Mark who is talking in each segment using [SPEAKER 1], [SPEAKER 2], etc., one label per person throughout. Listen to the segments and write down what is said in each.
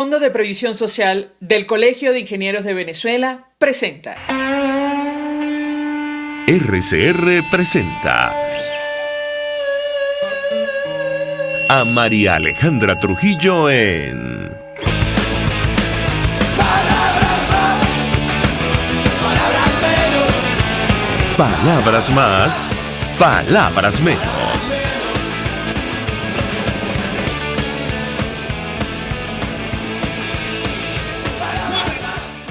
[SPEAKER 1] Fondo de Previsión Social del Colegio de Ingenieros de Venezuela presenta.
[SPEAKER 2] RCR presenta a María Alejandra Trujillo en
[SPEAKER 3] Palabras más, palabras menos.
[SPEAKER 2] Palabras más, palabras menos.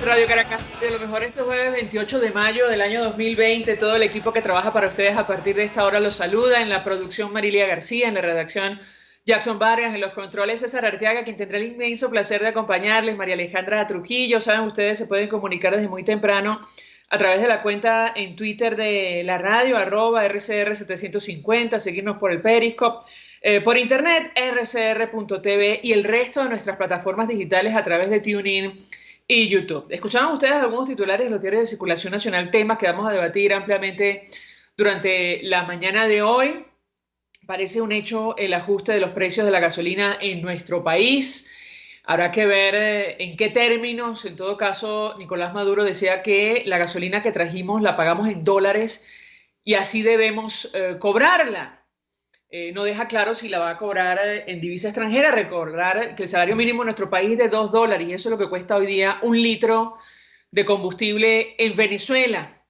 [SPEAKER 1] Radio Caracas, de lo mejor este jueves 28 de mayo del año 2020, todo el equipo que trabaja para ustedes a partir de esta hora los saluda. En la producción Marilia García, en la redacción Jackson Vargas, en los controles César Arteaga, quien tendrá el inmenso placer de acompañarles, María Alejandra Trujillo. Saben, ustedes se pueden comunicar desde muy temprano a través de la cuenta en Twitter de la radio, @RCR750, seguirnos por el Periscope, por internet, rcr.tv y el resto de nuestras plataformas digitales a través de TuneIn y YouTube. Escuchaban ustedes algunos titulares de los diarios de circulación nacional, temas que vamos a debatir ampliamente durante la mañana de hoy. Parece un hecho el ajuste de los precios de la gasolina en nuestro país. Habrá que ver en qué términos. En todo caso, Nicolás Maduro decía que la gasolina que trajimos la pagamos en dólares y así debemos cobrarla. No deja claro si la va a cobrar en divisa extranjera. Recordar que el salario mínimo en nuestro país es de $2 y eso es lo que cuesta hoy día un litro de combustible en Venezuela.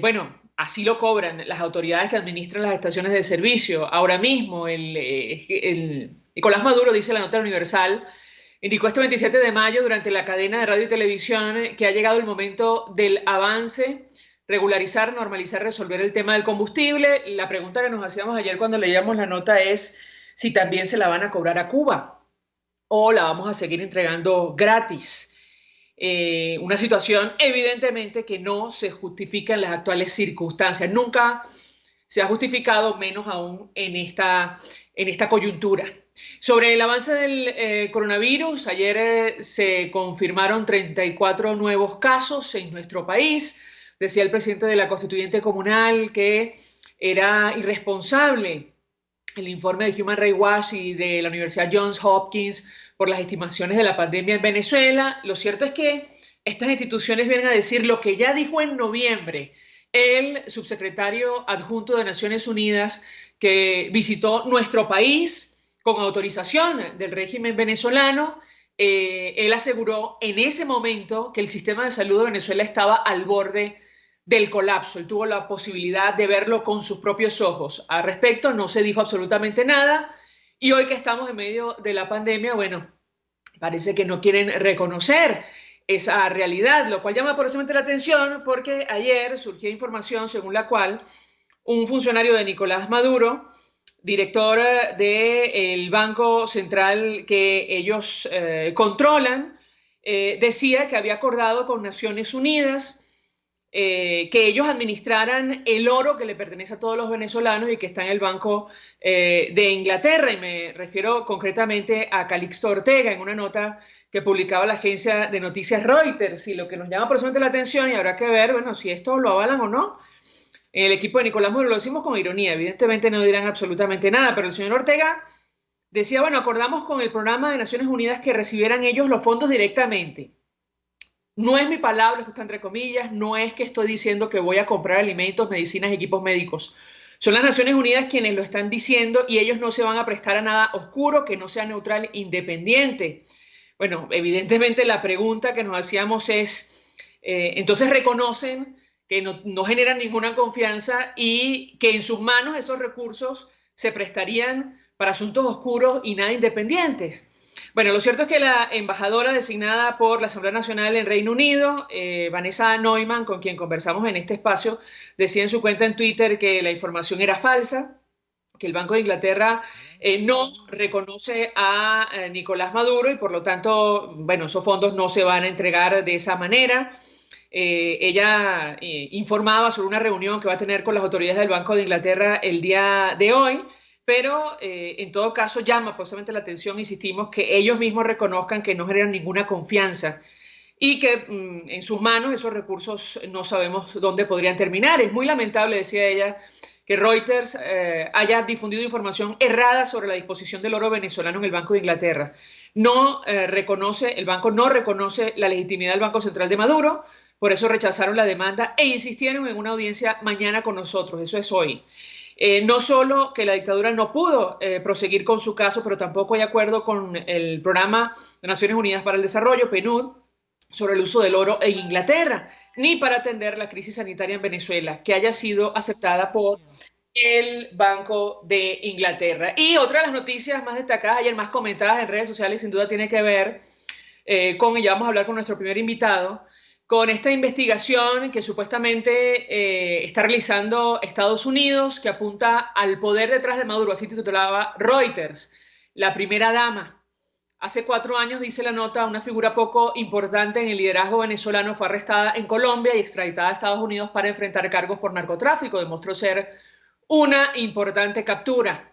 [SPEAKER 1] Bueno, así lo cobran las autoridades que administran las estaciones de servicio. Ahora mismo, el Nicolás Maduro, dice la nota Universal, indicó este 27 de mayo durante la cadena de radio y televisión que ha llegado el momento del avance, regularizar, normalizar, resolver el tema del combustible. La pregunta que nos hacíamos ayer cuando leíamos la nota es si también se la van a cobrar a Cuba o la vamos a seguir entregando gratis. Una situación evidentemente que no se justifica en las actuales circunstancias. Nunca se ha justificado, menos aún en esta coyuntura. Sobre el avance del coronavirus, ayer se confirmaron 34 nuevos casos en nuestro país. Decía el presidente de la Constituyente Comunal que era irresponsable el informe de Human Rights Watch y de la Universidad Johns Hopkins por las estimaciones de la pandemia en Venezuela. Lo cierto es que estas instituciones vienen a decir lo que ya dijo en noviembre el subsecretario adjunto de Naciones Unidas que visitó nuestro país con autorización del régimen venezolano. Él aseguró en ese momento que el sistema de salud de Venezuela estaba al borde del colapso. Él tuvo la posibilidad de verlo con sus propios ojos. Al respecto no se dijo absolutamente nada y hoy que estamos en medio de la pandemia, bueno, parece que no quieren reconocer esa realidad, lo cual llama poderosamente la atención porque ayer surgió información según la cual un funcionario de Nicolás Maduro, director del Banco Central que ellos controlan, decía que había acordado con Naciones Unidas que ellos administraran el oro que le pertenece a todos los venezolanos y que está en el Banco de Inglaterra. Y me refiero concretamente a Calixto Ortega en una nota que publicaba la agencia de noticias Reuters. Y lo que nos llama personalmente la atención, y habrá que ver, bueno, si esto lo avalan o no, en el equipo de Nicolás Maduro, lo decimos con ironía, evidentemente no dirán absolutamente nada, pero el señor Ortega decía, bueno, acordamos con el programa de Naciones Unidas que recibieran ellos los fondos directamente. No es mi palabra, esto está entre comillas, no es que estoy diciendo que voy a comprar alimentos, medicinas, equipos médicos. Son las Naciones Unidas quienes lo están diciendo y ellos no se van a prestar a nada oscuro, que no sea neutral, independiente. Bueno, evidentemente la pregunta que nos hacíamos es, entonces reconocen que no generan ninguna confianza y que en sus manos esos recursos se prestarían para asuntos oscuros y nada independientes. Bueno, lo cierto es que la embajadora designada por la Asamblea Nacional en Reino Unido, Vanessa Neumann, con quien conversamos en este espacio, decía en su cuenta en Twitter que la información era falsa, que el Banco de Inglaterra no reconoce a Nicolás Maduro y por lo tanto, bueno, esos fondos no se van a entregar de esa manera. Ella informaba sobre una reunión que va a tener con las autoridades del Banco de Inglaterra el día de hoy, pero en todo caso llama posiblemente la atención, insistimos, que ellos mismos reconozcan que no generan ninguna confianza y que en sus manos esos recursos no sabemos dónde podrían terminar. Es muy lamentable, decía ella, que Reuters haya difundido información errada sobre la disposición del oro venezolano en el Banco de Inglaterra. El banco no reconoce la legitimidad del Banco Central de Maduro, por eso rechazaron la demanda e insistieron en una audiencia mañana con nosotros, eso es hoy. No solo que la dictadura no pudo proseguir con su caso, pero tampoco hay acuerdo con el Programa de Naciones Unidas para el Desarrollo, PNUD, sobre el uso del oro en Inglaterra, ni para atender la crisis sanitaria en Venezuela, que haya sido aceptada por el Banco de Inglaterra. Y otra de las noticias más destacadas, ayer más comentadas en redes sociales, sin duda tiene que ver con, y ya vamos a hablar con nuestro primer invitado, con esta investigación que supuestamente está realizando Estados Unidos, que apunta al poder detrás de Maduro, así titulaba Reuters, la primera dama. Hace 4 años, dice la nota, una figura poco importante en el liderazgo venezolano fue arrestada en Colombia y extraditada a Estados Unidos para enfrentar cargos por narcotráfico. Demostró ser una importante captura.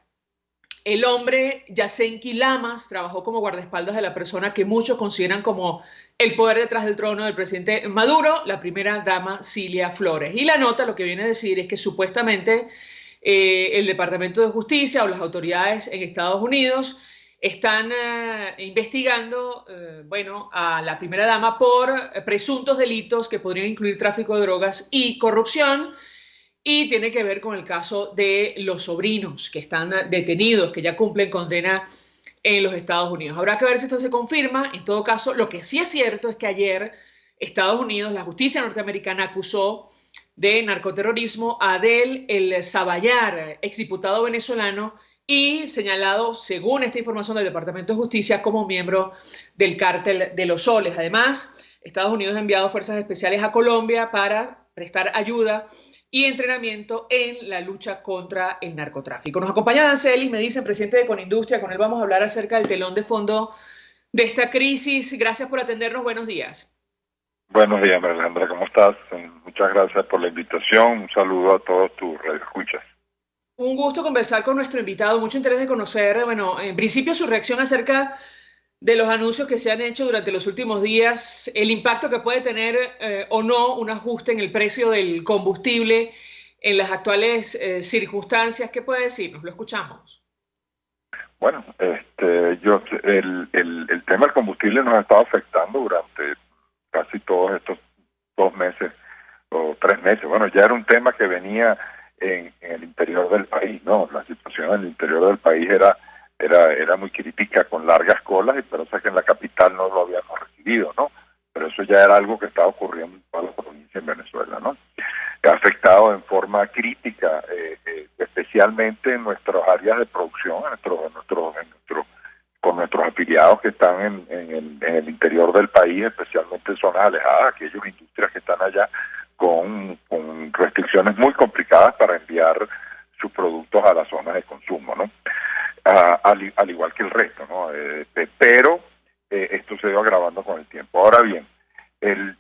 [SPEAKER 1] El hombre, Yasenki Lamas, trabajó como guardaespaldas de la persona que muchos consideran como el poder detrás del trono del presidente Maduro, la primera dama Cilia Flores. Y la nota lo que viene a decir es que supuestamente el Departamento de Justicia o las autoridades en Estados Unidos están investigando a la primera dama por presuntos delitos que podrían incluir tráfico de drogas y corrupción, y tiene que ver con el caso de los sobrinos que están detenidos, que ya cumplen condena en los Estados Unidos. Habrá que ver si esto se confirma. En todo caso, lo que sí es cierto es que ayer Estados Unidos, la justicia norteamericana, acusó de narcoterrorismo a Adel El Zabayar, exdiputado venezolano, y señalado, según esta información del Departamento de Justicia, como miembro del cártel de los Soles. Además, Estados Unidos ha enviado fuerzas especiales a Colombia para prestar ayuda y entrenamiento en la lucha contra el narcotráfico. Nos acompaña Dan Celis, me dicen, presidente de Conindustria, con él vamos a hablar acerca del telón de fondo de esta crisis. Gracias por atendernos, buenos días.
[SPEAKER 4] Buenos días, María Alejandra, ¿cómo estás? Muchas gracias por la invitación, un saludo a todos tus radioescuchas.
[SPEAKER 1] Un gusto conversar con nuestro invitado, mucho interés de conocer, en principio su reacción acerca de los anuncios que se han hecho durante los últimos días, el impacto que puede tener o no un ajuste en el precio del combustible en las actuales circunstancias. ¿Qué puede decirnos? Lo escuchamos.
[SPEAKER 4] Bueno, el tema del combustible nos ha estado afectando durante casi todos estos 2 meses o 3 meses. Bueno, ya era un tema que venía en el interior del país, ¿no? La situación en el interior del país era muy crítica, con largas colas, y pero que en la capital no lo habíamos recibido, ¿no? Pero eso ya era algo que estaba ocurriendo en toda la provincia en Venezuela, ¿no? Ha afectado en forma crítica, especialmente en nuestras áreas de producción, con nuestros afiliados que están en el interior del país, especialmente en zonas alejadas, aquellas industrias que están allá con restricciones muy complicadas para enviar sus productos a las zonas de consumo, ¿no? Al igual que el resto, ¿no? Pero esto se ha ido agravando con el tiempo. Ahora bien,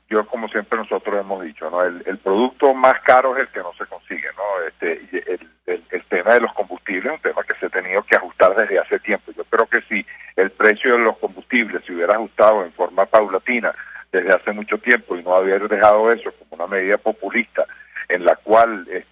[SPEAKER 4] yo, como siempre nosotros hemos dicho, ¿no? El producto más caro es el que no se consigue, ¿no? El tema de los combustibles es un tema que se ha tenido que ajustar desde hace tiempo. Yo creo que si el precio de los combustibles se hubiera ajustado en forma paulatina desde hace mucho tiempo y no haber dejado eso como una medida populista en la cual el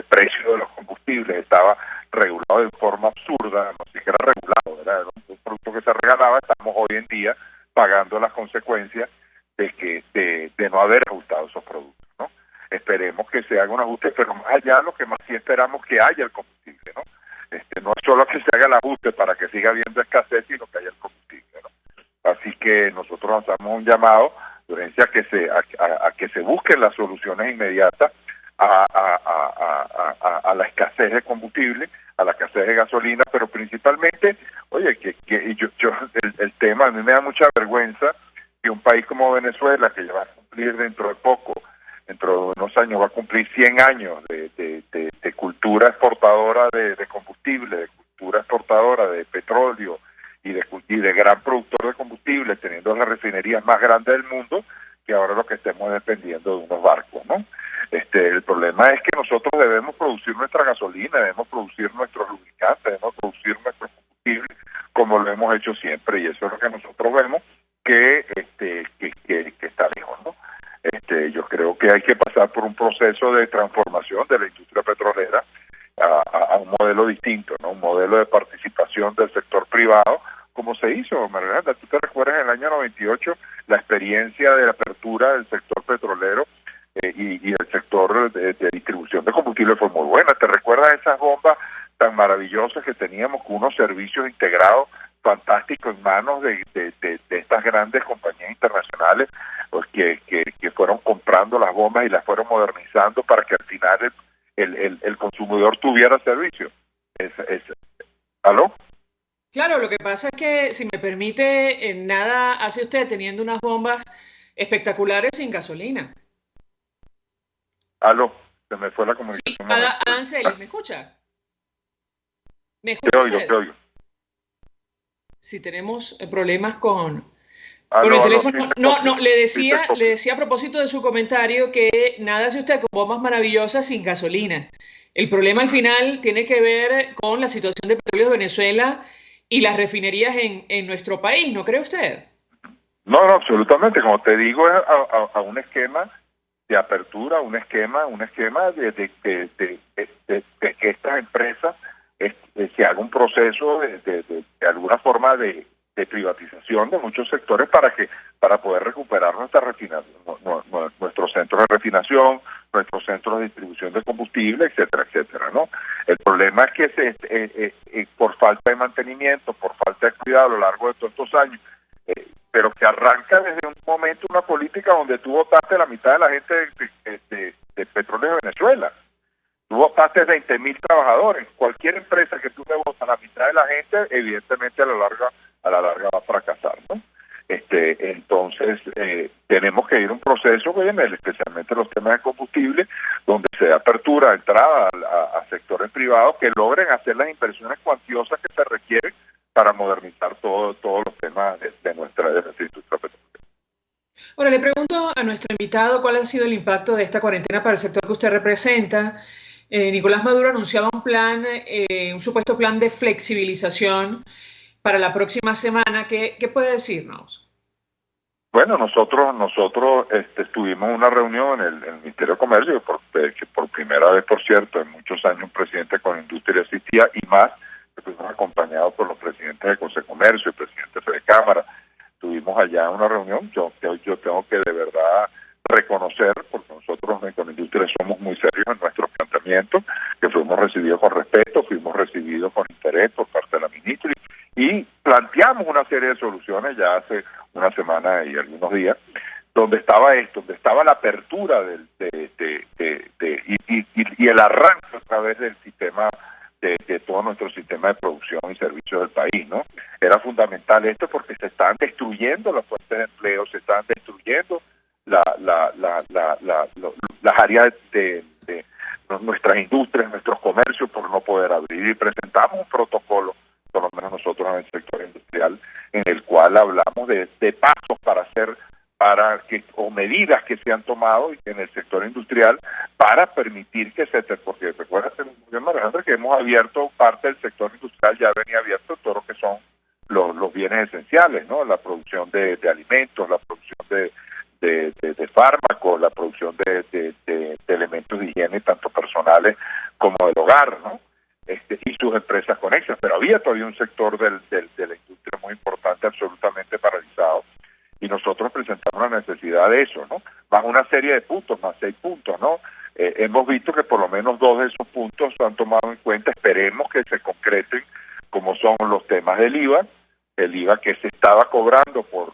[SPEAKER 4] precio de los combustibles estaba regulado de forma absurda, no siquiera regulado, era un producto que se regalaba, estamos hoy en día pagando las consecuencias de no haber ajustado esos productos, ¿no? Esperemos que se haga un ajuste, pero más allá lo que más sí esperamos que haya el combustible, ¿no? No es solo que se haga el ajuste para que siga habiendo escasez, sino que haya el combustible, ¿no? Así que nosotros hacemos un llamado de urgencia a que se busquen las soluciones inmediatas a la escasez de combustible, a la escasez de gasolina, pero principalmente, oye, el tema, a mí me da mucha vergüenza que un país como Venezuela, que ya va a cumplir dentro de poco, dentro de unos años va a cumplir 100 años de cultura exportadora de combustible, de cultura exportadora de petróleo y de gran productor de combustible, teniendo las refinerías más grandes del mundo, que ahora lo que estemos dependiendo de unos barcos, ¿no? El problema es que nosotros debemos producir nuestra gasolina, debemos producir nuestros lubricantes, debemos producir nuestro combustible como lo hemos hecho siempre, y eso es lo que nosotros vemos que está lejos, ¿no? Yo Yo creo que hay que pasar por un proceso de transformación de la industria petrolera a un modelo distinto, ¿no? Un modelo de participación del sector privado, como se hizo, María. Tú te recuerdas en el año 98 la experiencia de la apertura del sector petrolero y el sector de distribución de combustible fue muy buena. ¿Te recuerdas esas bombas tan maravillosas que teníamos con unos servicios integrados fantásticos en manos de estas grandes compañías internacionales, pues que fueron comprando las bombas y las fueron modernizando para que al final el consumidor tuviera servicio? ¿Aló?
[SPEAKER 1] Claro, lo que pasa es que, si me permite, nada hace usted teniendo unas bombas espectaculares sin gasolina.
[SPEAKER 4] ¿Aló? Se me fue la
[SPEAKER 1] Sí,
[SPEAKER 4] comunicación.
[SPEAKER 1] Adán Celis, ¿me escucha? ¿Me
[SPEAKER 4] Te
[SPEAKER 1] escucha
[SPEAKER 4] oigo,
[SPEAKER 1] usted?
[SPEAKER 4] te oigo.
[SPEAKER 1] Si tenemos problemas con
[SPEAKER 4] Aló,
[SPEAKER 1] el
[SPEAKER 4] aló,
[SPEAKER 1] teléfono.
[SPEAKER 4] sí,
[SPEAKER 1] No,
[SPEAKER 4] sí, te copio.
[SPEAKER 1] le decía a propósito de su comentario que nada hace usted con bombas maravillosas sin gasolina. El problema al final tiene que ver con la situación de Petróleos de Venezuela y las refinerías en nuestro país, ¿no cree usted?
[SPEAKER 4] No, absolutamente. Como te digo, es a un esquema de apertura, un esquema de que estas empresas se haga un proceso de alguna forma de privatización de muchos sectores para poder recuperar nuestros centros de refinación, nuestros centros de distribución de combustible, etcétera, etcétera, ¿no? El problema es que por falta de mantenimiento, por falta de cuidado a lo largo de todos estos años, pero que arranca desde un momento una política donde tú votaste la mitad de la gente de Petróleo de Venezuela. Tú votaste 20.000 trabajadores. Cualquier empresa que tú le votas a la mitad de la gente, evidentemente a la larga va a fracasar, ¿no? Entonces tenemos que ir a un proceso, especialmente los temas de combustible, donde se da apertura, entrada a sectores privados que logren hacer las inversiones cuantiosas que se requieren para modernizar todos los temas de nuestra industria petrolera.
[SPEAKER 1] Ahora, le pregunto a nuestro invitado cuál ha sido el impacto de esta cuarentena para el sector que usted representa. Nicolás Maduro anunciaba un supuesto plan de flexibilización para la próxima semana. ¿Qué puede decirnos?
[SPEAKER 4] Bueno, nosotros tuvimos una reunión en el Ministerio de Comercio, que por primera vez, por cierto, en muchos años un presidente con industria asistía, y más, estuvimos acompañados por los presidentes de Consejo de Comercio y presidentes de Cámara. Tuvimos allá una reunión. Yo tengo que de verdad reconocer, porque nosotros con industria somos muy serios en nuestros planteamientos, que fuimos recibidos con respeto, fuimos recibidos con interés por parte de la ministra, y planteamos una serie de soluciones ya hace una semana y algunos días, donde estaba la apertura y el arranque a través del sistema de todo nuestro sistema de producción y servicios del país, ¿no? Era fundamental esto porque se están destruyendo las fuentes de empleo, se están destruyendo las áreas de nuestras industrias, nuestros comercios, por no poder abrir, y presentamos un protocolo, por lo menos nosotros en el sector industrial, en el cual hablamos de pasos o medidas que se han tomado en el sector industrial para permitir porque recuerda, Alejandra, que hemos abierto parte del sector industrial, ya venía abierto todo lo que son los bienes esenciales, ¿no? La producción de alimentos, la producción de fármacos, la producción de elementos de higiene, tanto personales como del hogar, ¿no? Y sus empresas conexas, pero había todavía un sector de la industria muy importante, absolutamente paralizado, y nosotros presentamos la necesidad de eso, ¿no? Más una serie de puntos, más 6 puntos, ¿no? Hemos visto que por lo menos 2 de esos puntos se han tomado en cuenta, esperemos que se concreten, como son los temas del IVA, el IVA que se estaba cobrando por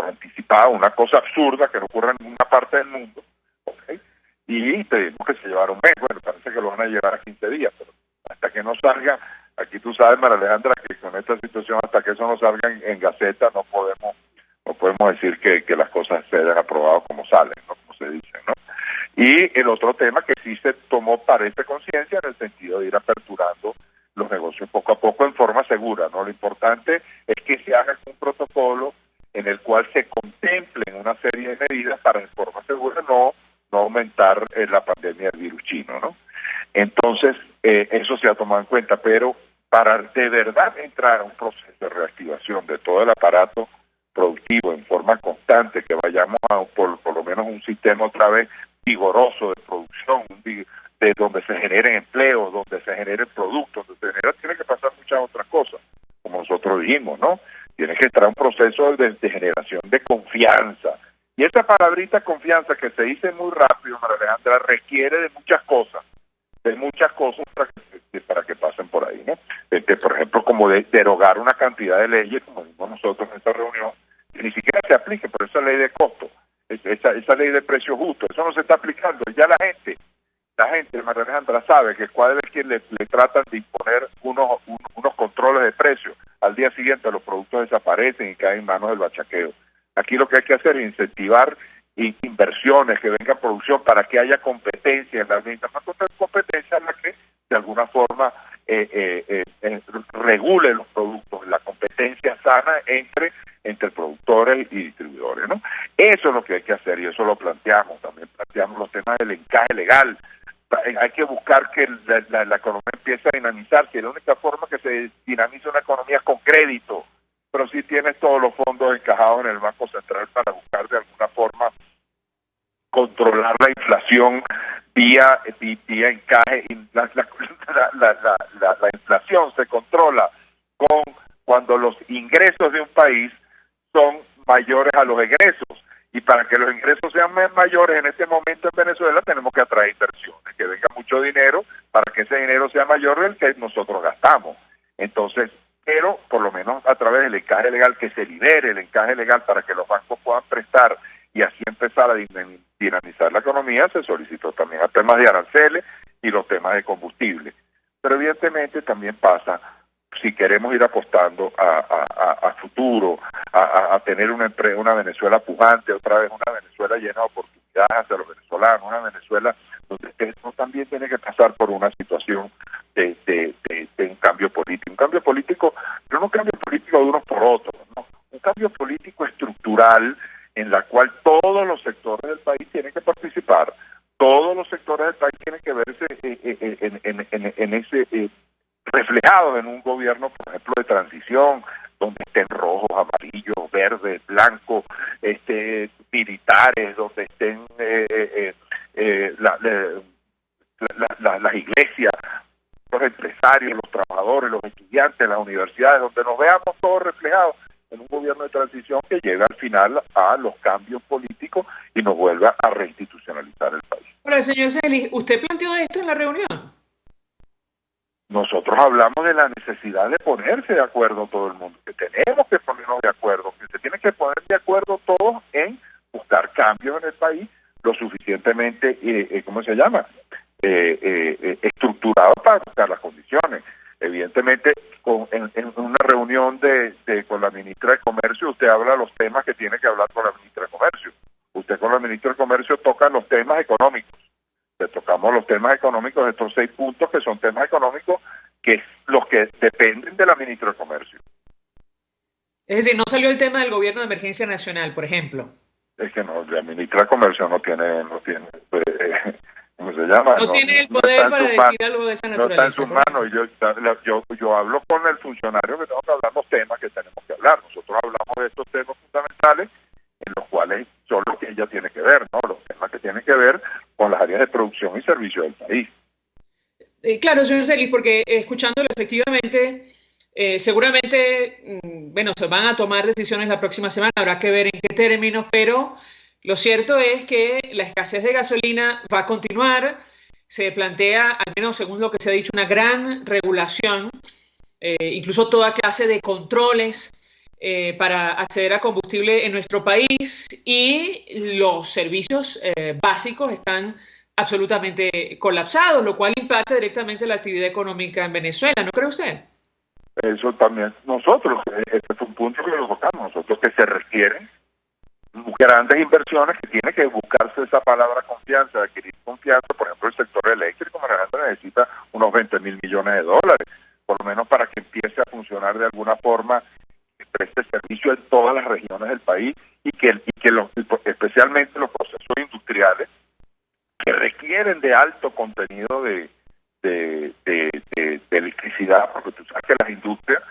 [SPEAKER 4] anticipado, una cosa absurda que no ocurre en ninguna parte del mundo, ¿okay? Y tenemos que se llevar un mes. Bueno, parece que lo van a llevar a 15 días, pero hasta que no salga, aquí tú sabes, María Alejandra, que con esta situación, hasta que eso no salga en Gaceta, no podemos decir que las cosas se hayan aprobado como salen, ¿no? Como se dice, ¿no? Y el otro tema que sí se tomó, parece, conciencia en el sentido de ir aperturando los negocios poco a poco en forma segura, ¿no? Lo importante es que se haga un protocolo en el cual se contemplen una serie de medidas para en forma segura no aumentar la pandemia del virus chino, ¿no? Entonces, eso se ha tomado en cuenta, pero para de verdad entrar a un proceso de reactivación de todo el aparato productivo en forma forma constante, que vayamos a por lo menos un sistema otra vez vigoroso de producción, de donde se generen empleos, donde se generen productos, donde se genera, tiene que pasar muchas otras cosas, como nosotros dijimos, ¿no? Tiene que estar un proceso de generación de confianza. Y esa palabrita confianza que se dice muy rápido, María Alejandra, requiere de muchas cosas para que pasen por ahí, ¿no? Por ejemplo, como derogar una cantidad de leyes, como vimos nosotros en esta reunión, que ni siquiera se aplique, por esa ley de costo, esa ley de precio justo, eso no se está aplicando. Ya la gente, María Alejandra, sabe que cada vez que le tratan de imponer unos controles de precios, al día siguiente los productos desaparecen y caen en manos del bachaqueo. Aquí lo que hay que hacer es incentivar inversiones, que venga producción para que haya competencia en la misma competencia en la que de alguna forma regule los productos, la competencia sana entre productores y distribuidores, ¿no? Eso es lo que hay que hacer y eso lo planteamos. También planteamos los temas del encaje legal. Hay que buscar que la economía empiece a dinamizarse. La única forma que se dinamiza una economía es con crédito, pero si tienes todos los fondos encajados en el Banco Central para buscar de alguna forma controlar la inflación vía encaje. La inflación se controla cuando los ingresos de un país son mayores a los egresos, y para que los ingresos sean mayores en este momento en Venezuela tenemos que atraer inversiones, que venga mucho dinero para que ese dinero sea mayor del que nosotros gastamos. Entonces, pero por lo menos a través del encaje legal, que se libere el encaje legal para que los bancos puedan prestar y así empezar a dinamizar la economía, se solicitó también a temas de aranceles y los temas de combustible. Pero evidentemente también pasa, si queremos ir apostando a futuro, a tener una Venezuela pujante, otra vez una Venezuela llena de oportunidades hacia los venezolanos, una Venezuela donde esto también tiene que pasar por una situación de un cambio político, pero no un cambio político de unos por otros, ¿no? Un cambio político estructural en la cual todos los sectores del país tienen que participar, todos los sectores del país tienen que verse reflejados en un gobierno, por ejemplo, de transición, donde estén rojos, amarillos, verdes, blancos, militares, donde estén las iglesias, los empresarios, los trabajadores, los estudiantes, las universidades, donde nos veamos todos reflejados en un gobierno de transición que llega al final a los cambios políticos y nos vuelva a reinstitucionalizar el país.
[SPEAKER 1] Ahora, señor Celis, ¿usted planteó esto en la reunión?
[SPEAKER 4] Nosotros hablamos de la necesidad de ponerse de acuerdo todo el mundo, que tenemos que ponernos de acuerdo, que se tienen que poner de acuerdo todos en buscar cambios en el país lo suficientemente, estructurados para buscar las condiciones. Evidentemente, en una reunión con la ministra de Comercio, usted habla de los temas que tiene que hablar con la ministra de Comercio. Usted con la ministra de Comercio toca los temas económicos. Le tocamos los temas económicos de estos 6 puntos, que son temas económicos que los que dependen de la ministra de Comercio.
[SPEAKER 1] Es decir, no salió el tema del gobierno de emergencia nacional, por ejemplo.
[SPEAKER 4] Es que no, la ministra de Comercio no tiene ¿cómo se llama?
[SPEAKER 1] No tiene el poder para decir algo de esa naturaleza.
[SPEAKER 4] No está en sus manos. Yo hablo con el funcionario que tengo que hablar los temas que tenemos que hablar. Nosotros hablamos de estos temas fundamentales, en los cuales son los que ella tiene que ver, ¿no? Los temas que tienen que ver con las áreas de producción y servicio del país.
[SPEAKER 1] Claro, señor Celis, porque escuchándolo efectivamente, seguramente, se van a tomar decisiones la próxima semana, habrá que ver en qué términos, pero lo cierto es que la escasez de gasolina va a continuar, se plantea, al menos según lo que se ha dicho, una gran regulación, incluso toda clase de controles para acceder a combustible en nuestro país, y los servicios básicos están absolutamente colapsados, lo cual impacta directamente la actividad económica en Venezuela, ¿no cree usted?
[SPEAKER 4] Eso también, nosotros, este es un punto que lo tocamos, nosotros, que se requieren grandes inversiones, que tiene que buscarse esa palabra confianza, adquirir confianza. Por ejemplo, el sector eléctrico, Alejandra, necesita unos 20.000 millones de dólares, por lo menos para que empiece a funcionar de alguna forma, que preste servicio en todas las regiones del país, y que especialmente los procesos industriales que requieren de alto contenido de electricidad, porque tú sabes que las industrias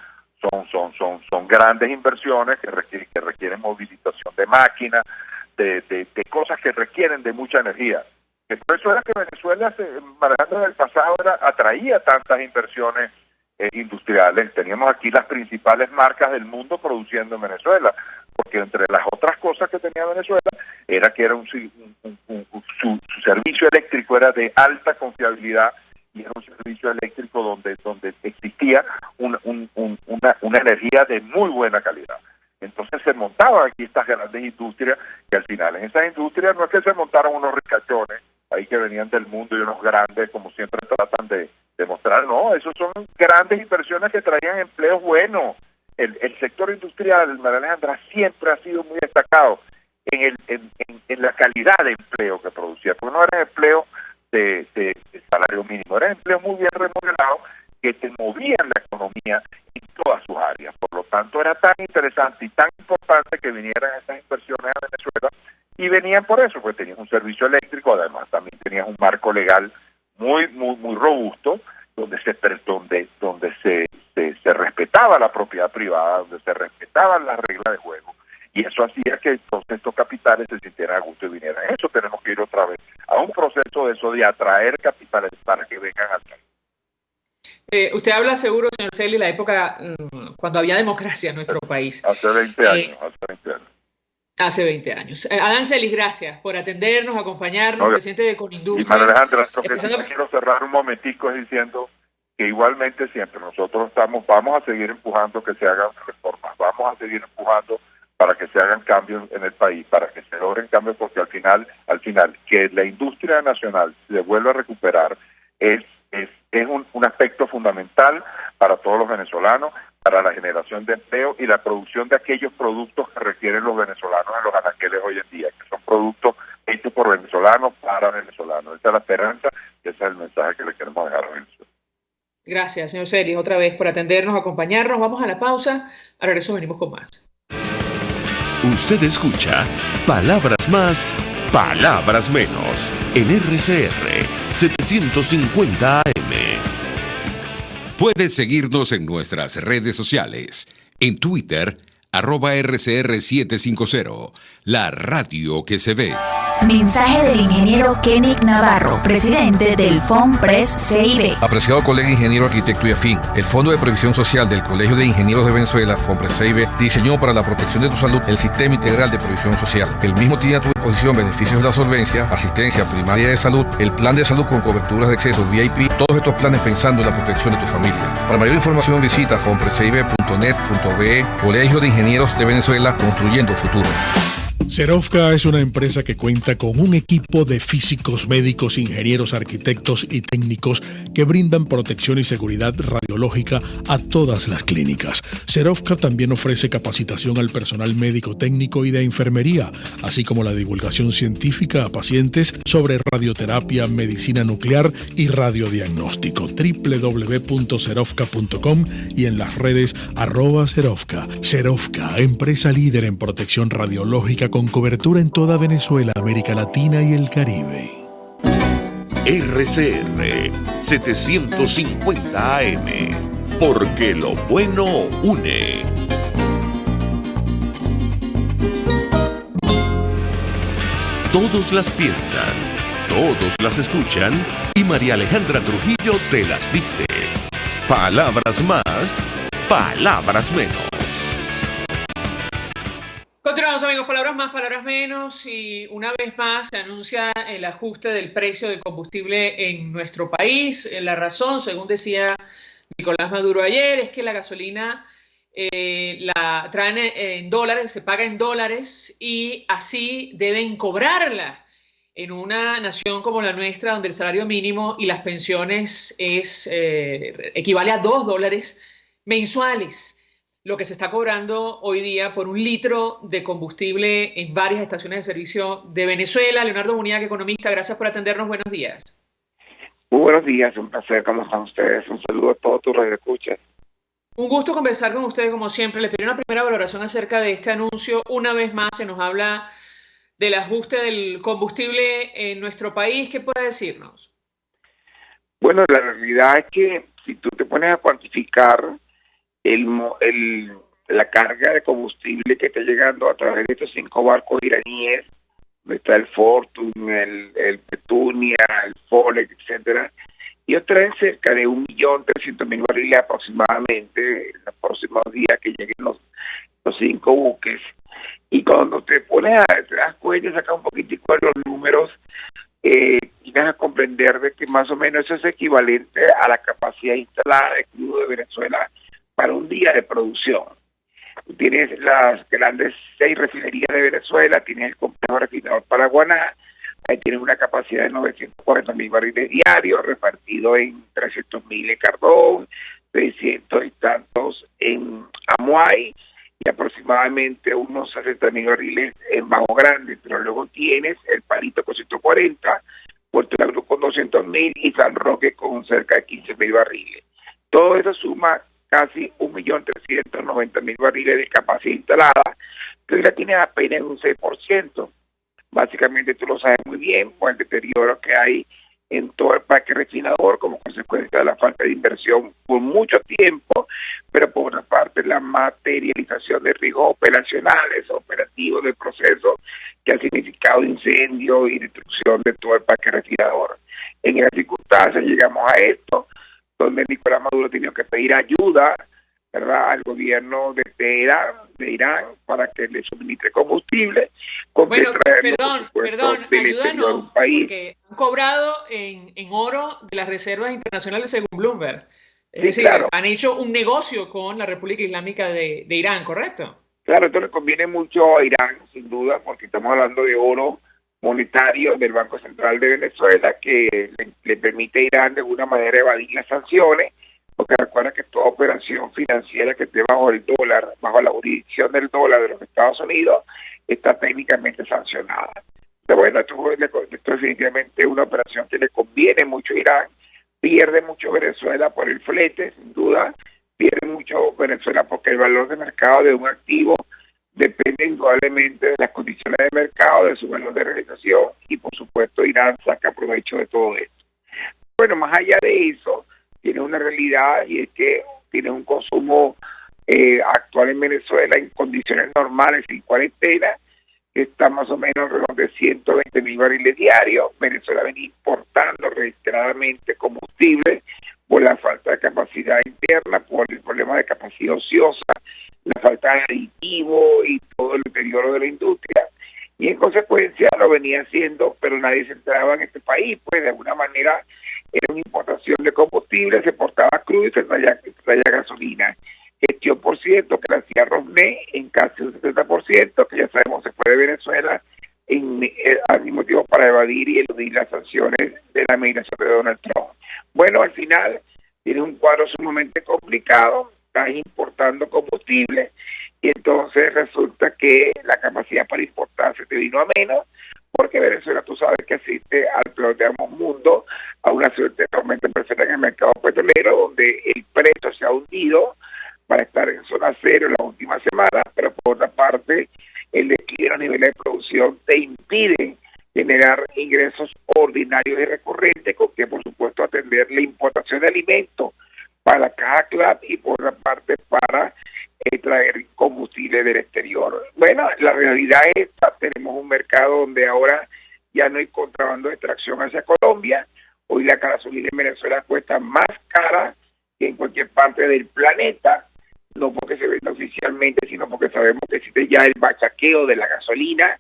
[SPEAKER 4] son grandes inversiones que requieren movilización de máquinas, de cosas que requieren de mucha energía. Que por eso era que Venezuela, manejando en el pasado, atraía tantas inversiones industriales. Teníamos aquí las principales marcas del mundo produciendo en Venezuela, porque entre las otras cosas que tenía Venezuela era que era su servicio eléctrico era de alta confiabilidad y era un servicio eléctrico donde existía una energía de muy buena calidad. Entonces se montaban aquí estas grandes industrias, que al final en esas industrias no es que se montaron unos ricachones ahí que venían del mundo y unos grandes, como siempre tratan de demostrar, no, esos son grandes inversiones que traían empleos buenos. El sector industrial, María Alejandra, siempre ha sido muy destacado en la calidad de empleo que producía, porque no era empleo de salario mínimo, era empleo muy bien remunerado que te movían la economía en todas sus áreas. Por lo tanto, era tan interesante y tan importante que vinieran estas inversiones a Venezuela, y venían por eso, porque tenías un servicio eléctrico, además también tenías un marco legal muy robusto, donde se respetaba la propiedad privada, donde se respetaban las reglas de juego, y eso hacía que entonces estos capitales se sintieran a gusto y vinieran. Eso tenemos que ir otra vez a un proceso de eso, de atraer capitales para que vengan al país.
[SPEAKER 1] Usted habla seguro, señor Celi, la época cuando había democracia en nuestro país.
[SPEAKER 4] Hace 20 años.
[SPEAKER 1] Hace 20 años. Adán Celis, gracias por atendernos, acompañarnos, presidente de Conindustria.
[SPEAKER 4] Y María Alejandra, quiero cerrar un momentico diciendo que igualmente siempre nosotros vamos a seguir empujando que se hagan reformas, vamos a seguir empujando para que se hagan cambios en el país, para que se logren cambios, porque al final, que la industria nacional se vuelva a recuperar es un aspecto fundamental para todos los venezolanos, para la generación de empleo y la producción de aquellos productos que requieren los venezolanos en los anaqueles hoy en día, que son productos hechos por venezolanos para venezolanos. Esa es la esperanza y ese es el mensaje que le queremos dejar a Venezuela.
[SPEAKER 1] Gracias, señor Celis, otra vez por atendernos, acompañarnos. Vamos a la pausa. Al regreso venimos con más.
[SPEAKER 2] Usted escucha Palabras Más, Palabras Menos en RCR 750 AM.
[SPEAKER 5] Puedes seguirnos en nuestras redes sociales. En Twitter, @RCR750, la radio que se ve.
[SPEAKER 6] Mensaje del ingeniero Kenick Navarro, presidente del FONPRES CIB.
[SPEAKER 7] Apreciado colega ingeniero, arquitecto y afín, el Fondo de Previsión Social del Colegio de Ingenieros de Venezuela, FONPRES CIB, diseñó para la protección de tu salud el Sistema Integral de Previsión Social. El mismo tiene a tu disposición beneficios de la solvencia, asistencia primaria de salud, el plan de salud con coberturas de acceso VIP, todos estos planes pensando en la protección de tu familia. Para mayor información visita fonprescib.net.be, Colegio de Ingenieros de Venezuela, construyendo futuro.
[SPEAKER 8] Serovka es una empresa que cuenta con un equipo de físicos, médicos, ingenieros, arquitectos y técnicos que brindan protección y seguridad radiológica a todas las clínicas. Serovka también ofrece capacitación al personal médico, técnico y de enfermería, así como la divulgación científica a pacientes sobre radioterapia, medicina nuclear y radiodiagnóstico. www.serovka.com y en las redes @Serovka. Serovka, empresa líder en protección radiológica con cobertura en toda Venezuela, América Latina y el Caribe.
[SPEAKER 2] RCR 750 AM, porque lo bueno une. Todos las piensan, todos las escuchan y María Alejandra Trujillo te las dice. Palabras más, palabras menos.
[SPEAKER 1] Continuamos, amigos, palabras más, palabras menos, y una vez más se anuncia el ajuste del precio del combustible en nuestro país. La razón, según decía Nicolás Maduro ayer, es que la gasolina la traen en dólares, se paga en dólares y así deben cobrarla en una nación como la nuestra, donde el salario mínimo y las pensiones equivale a $2 mensuales. Lo que se está cobrando hoy día por un litro de combustible en varias estaciones de servicio de Venezuela. Leonardo Muniac, economista, gracias por atendernos. Buenos días.
[SPEAKER 9] Muy buenos días, un placer. ¿Cómo están ustedes? Un saludo a todos tus radioescuchas.
[SPEAKER 1] Un gusto conversar con ustedes como siempre. Les pedí una primera valoración acerca de este anuncio. Una vez más se nos habla del ajuste del combustible en nuestro país. ¿Qué puede decirnos?
[SPEAKER 9] Bueno, la realidad es que si tú te pones a cuantificar la carga de combustible que está llegando a través de estos 5 barcos iraníes, donde está el Fortune, el Petunia, el Folex, etcétera. Ellos traen cerca de 1.300.000 barriles aproximadamente en los próximos días que lleguen los 5 buques. Y cuando te das cuenta, sacas un poquitico de los números, y vas a comprender de que más o menos eso es equivalente a la capacidad instalada de crudo de Venezuela para un día de producción. Tienes las grandes 6 refinerías de Venezuela, tienes el complejo refinador Paraguaná, ahí tienes una capacidad de 940.000 barriles diarios, repartido en 300.000 en Cardón, 600 y tantos en Amuay, y aproximadamente unos 60.000 barriles en Bajo Grande. Pero luego tienes el Palito con 140, Puerto La Cruz con 200.000 y San Roque con cerca de 15.000 barriles. Todo eso suma casi 1.390.000 barriles de capacidad instalada, que hoy la tienes apenas en un 6%. Básicamente tú lo sabes muy bien por el deterioro que hay en todo el parque refinador como consecuencia de la falta de inversión por mucho tiempo, pero por otra parte la materialización de riesgos operativos del proceso que ha significado incendio y destrucción de todo el parque refinador. En esas circunstancias llegamos a esto, donde Nicolás Maduro ha tenido que pedir ayuda, ¿verdad?, al gobierno de Teherán, de Irán, para que le suministre combustible.
[SPEAKER 1] Bueno, perdón, ayúdanos, porque han cobrado en oro de las reservas internacionales según Bloomberg. Es decir, claro, han hecho un negocio con la República Islámica de Irán, ¿correcto?
[SPEAKER 9] Claro, esto le conviene mucho a Irán, sin duda, porque estamos hablando de oro monetario del Banco Central de Venezuela que le permite a Irán de alguna manera evadir las sanciones, porque recuerda que toda operación financiera que esté bajo el dólar, bajo la jurisdicción del dólar de los Estados Unidos, está técnicamente sancionada. Pero bueno, esto es definitivamente una operación que le conviene mucho a Irán, pierde mucho Venezuela por el flete, sin duda, pierde mucho Venezuela porque el valor de mercado de un activo depende indudablemente de las condiciones de mercado, de su valor de realización, y por supuesto Irán saca provecho de todo esto. Bueno, más allá de eso, tiene una realidad, y es que tiene un consumo actual en Venezuela en condiciones normales, sin cuarentena, que está más o menos alrededor de 120.000 barriles diarios. Venezuela venía importando reiteradamente combustible por la falta de capacidad interna, por el problema de capacidad ociosa, la falta de aditivo y todo el deterioro de la industria, y en consecuencia lo venía haciendo, pero nadie se enteraba en este país, pues de alguna manera era una importación de combustible, se portaba crudo y se traía gasolina. Gestión por ciento que la hacía Rosneft en casi un 70%, que ya sabemos se fue de Venezuela al mismo tiempo para evadir y eludir las sanciones de la administración de Donald Trump. Bueno, al final tiene un cuadro sumamente complicado, estás importando combustible y entonces resulta que la capacidad para importar se te vino a menos, porque Venezuela, tú sabes que asiste al peor de ambos mundos, a una suerte de aumento empresarial en el mercado petrolero, donde el precio se ha hundido para estar en zona cero en la última semana, pero por otra parte el declive a nivel de producción te impide generar ingresos ordinarios y recurrentes, con que por supuesto atender la importación de alimentos para la caja CLAP y por otra parte para traer combustible del exterior. Bueno, la realidad es esta, tenemos un mercado donde ahora ya no hay contrabando de extracción hacia Colombia. Hoy la gasolina en Venezuela cuesta más cara que en cualquier parte del planeta, no porque se venda oficialmente, sino porque sabemos que existe ya el bachaqueo de la gasolina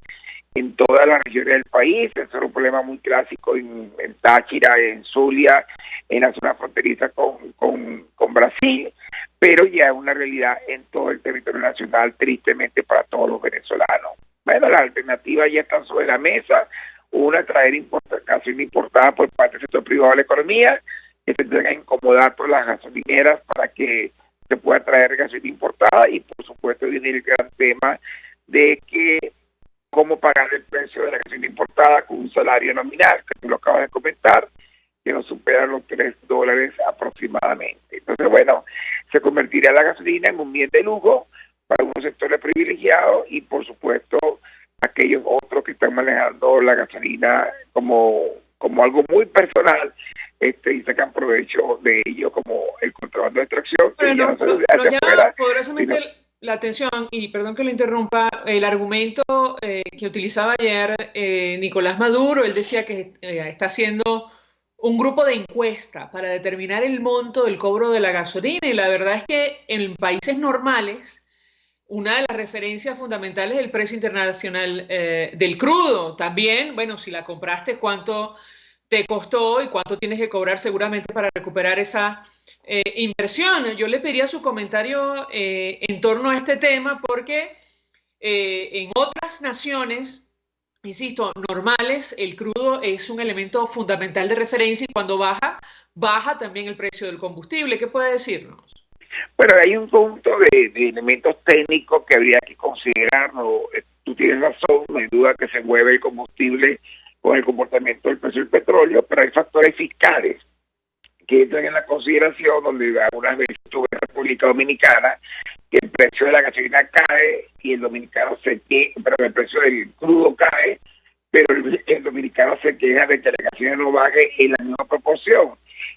[SPEAKER 9] en todas las regiones del país. Eso es un problema muy clásico en Táchira, en Zulia, en la zona fronteriza con Brasil, pero ya es una realidad en todo el territorio nacional, tristemente para todos los venezolanos. Bueno, las alternativas ya están sobre la mesa. Una, traer gasolina importada por parte del sector privado de la economía, que se tengan que incomodar por las gasolineras para que se pueda traer gasolina importada, y por supuesto viene el gran tema de que cómo pagar el precio de la gasolina importada con un salario nominal, que tú lo acabas de comentar, que no supera los $3 aproximadamente. Entonces, bueno, se convertirá la gasolina en un bien de lujo para unos sectores privilegiados y, por supuesto, aquellos otros que están manejando la gasolina como algo muy personal, y sacan provecho de ello como el contrabando de extracción.
[SPEAKER 1] Pero
[SPEAKER 9] ya
[SPEAKER 1] no,
[SPEAKER 9] no se
[SPEAKER 1] lo
[SPEAKER 9] hace
[SPEAKER 1] llama
[SPEAKER 9] afuera,
[SPEAKER 1] poderosamente
[SPEAKER 9] sino-
[SPEAKER 1] la atención, y perdón que lo interrumpa, el argumento que utilizaba ayer Nicolás Maduro. Él decía que está haciendo un grupo de encuesta para determinar el monto del cobro de la gasolina, y la verdad es que en países normales una de las referencias fundamentales es el precio internacional del crudo. También, bueno, si la compraste, cuánto te costó y cuánto tienes que cobrar seguramente para recuperar esa inversión. Yo le pediría su comentario en torno a este tema porque en otras naciones, insisto, normales, el crudo es un elemento fundamental de referencia, y cuando baja, baja también el precio del combustible. ¿Qué puede decirnos?
[SPEAKER 9] Bueno, hay un conjunto de elementos técnicos que habría que considerar. ¿No? Tú tienes razón, no hay duda que se mueve el combustible con el comportamiento del precio del petróleo, pero hay factores fiscales que entran en la consideración, donde algunas veces tuve en República Dominicana que el precio de la gasolina cae y el dominicano pero el precio del crudo cae, pero el dominicano se queja de que la gasolina no baje en la misma proporción.